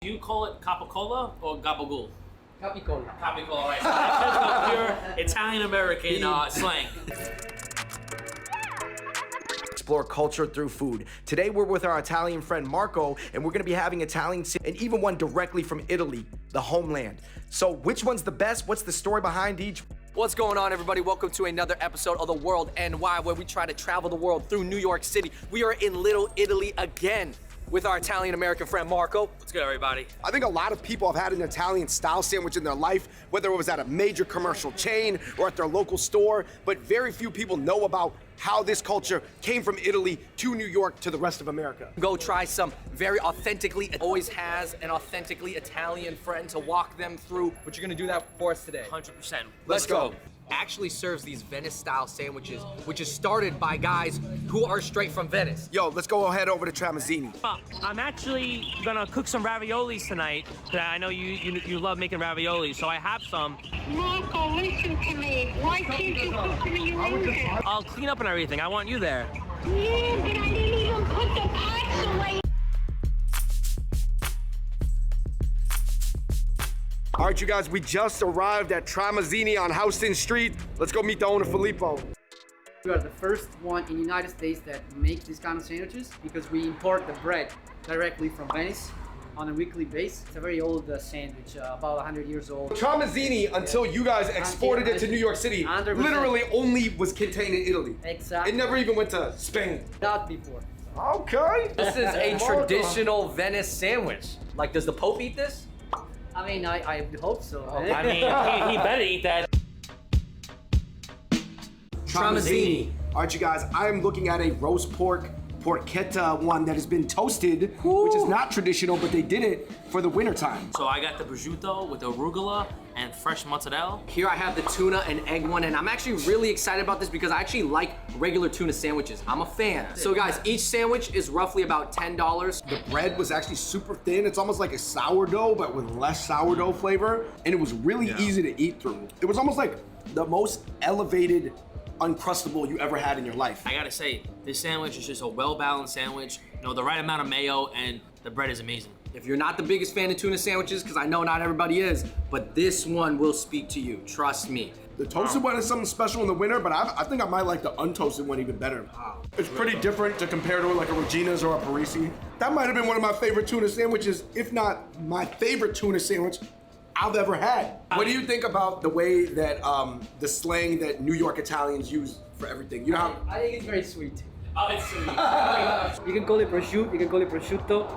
Do you call it capicola or gabagool? Capicola. Capicola, all right. So that's pure Italian-American slang. Explore culture through food. Today we're with our Italian friend Marco, and we're gonna be having Italian and even one directly from Italy, the homeland. So which one's the best? What's the story behind each? What's going on, everybody? Welcome to another episode of The World NY, where we try to travel the world through New York City. We are in Little Italy again with our Italian-American friend Marco. What's good, everybody? I think a lot of people have had an Italian style sandwich in their life, whether it was at a major commercial chain or at their local store, but very few people know about how this culture came from Italy to New York to the rest of America. Go try some very authentically, always has an authentically Italian friend to walk them through, but you're gonna do that for us today. 100%. Let's go. Actually serves these Venice-style sandwiches, which is started by guys who are straight from Venice. Yo, let's go head over to Tramezzini. I'm actually gonna cook some raviolis tonight. I know you love making raviolis, so I have some. Marco, listen to me. Why can't you cook me your own? I'll clean up and everything. I want you there. Yeah, but I didn't even put the pots away. All right, you guys, we just arrived at Tramezzini on Houston Street. Let's go meet the owner, Filippo. We are the first one in the United States that make these kind of sandwiches because we import the bread directly from Venice on a weekly basis. It's a very old sandwich, about 100 years old. Tramezzini, until you guys exported it to New York City, 100%. literally only was contained in Italy. Exactly. It never even went to Spain. Not before. Okay. This is a traditional Venice sandwich. Like, does the Pope eat this? I mean, I hope so. I mean, he better eat that. Tramezzini. All right, you guys, I am looking at a roast pork porchetta one that has been toasted, which is not traditional, but they did it for the winter time. So I got the prosciutto with arugula and fresh mozzarella. Here I have the tuna and egg one, and I'm actually really excited about this because I actually like regular tuna sandwiches. I'm a fan. So guys, each sandwich is roughly about $10. The bread was actually super thin. It's almost like a sourdough, but with less sourdough flavor, and it was really easy to eat through. It was almost like the most elevated Uncrustable you ever had in your life. I gotta say, this sandwich is just a well-balanced sandwich. You know, the right amount of mayo, and the bread is amazing. If you're not the biggest fan of tuna sandwiches, because I know not everybody is, but this one will speak to you, trust me. The toasted one is something special in the winter, but I think I might like the untoasted one even better. It's pretty different to compare to like a Regina's or a Parisi. That might have been one of my favorite tuna sandwiches, if not my favorite tuna sandwich I've ever had. What do you think about the way that the slang that New York Italians use for everything? You know how I think it's very sweet. Oh, it's sweet. You can call it prosciutto, you can call it prosciutto.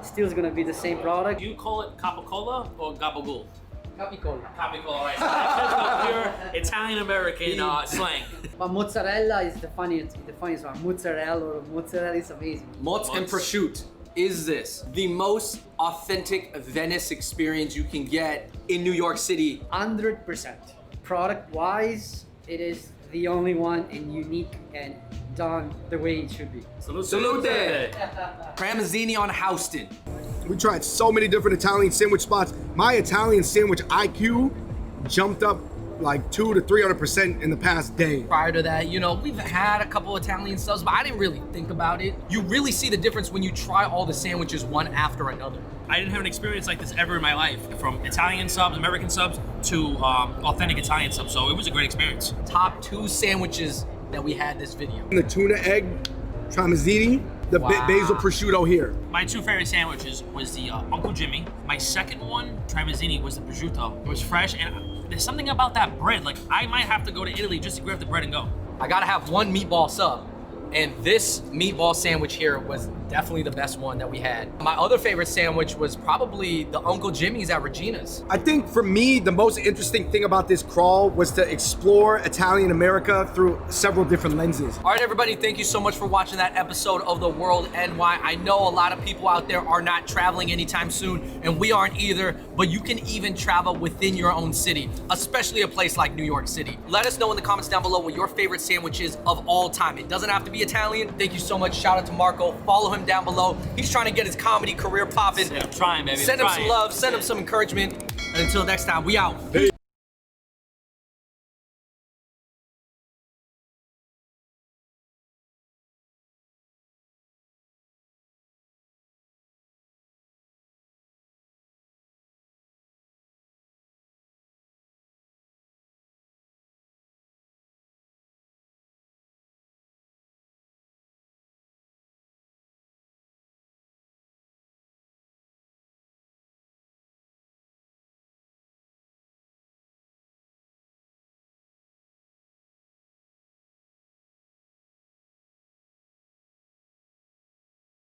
Still, it's gonna be the same product. Do you call it capicola or gabagool? Capicola. Capicola, all right. So that's pure Italian-American slang. But mozzarella is the funniest one. Mozzarella is amazing. Mozz and prosciutto is this the most authentic Venice experience you can get in New York City? 100%. Product-wise, it is the only one and unique and done the way it should be. Salute! Tramezzini on Houston. we tried so many different Italian sandwich spots. My Italian sandwich IQ jumped up like 200 to 300% in the past day. Prior to that, you know, we've had a couple Italian subs, but I didn't really think about it. You really see the difference when you try all the sandwiches one after another. I didn't have an experience like this ever in my life, from Italian subs, American subs, to authentic Italian subs, so it was a great experience. Top 2 sandwiches that we had this video. The tuna egg Tramezzini, the basil prosciutto here. My 2 favorite sandwiches was the Uncle Jimmy. My second one, Tramezzini, was the prosciutto. It was fresh, and there's something about that bread. Like, I might have to go to Italy just to grab the bread and go. I gotta have one meatball sub. And this meatball sandwich here was definitely the best one that we had. My other favorite sandwich was probably the Uncle Jimmy's at Regina's. I think for me, the most interesting thing about this crawl was to explore Italian America through several different lenses. All right, everybody, thank you so much for watching that episode of The World NY. I know a lot of people out there are not traveling anytime soon, and we aren't either, but you can even travel within your own city, especially a place like New York City. Let us know in the comments down below what your favorite sandwich is of all time. It doesn't have to be Italian. Thank you so much. Shout out to Marco. Follow him down below. He's trying to get his comedy career popping. Yeah, I'm trying, baby. Send him some love, send him some encouragement. And until next time, we out. Peace.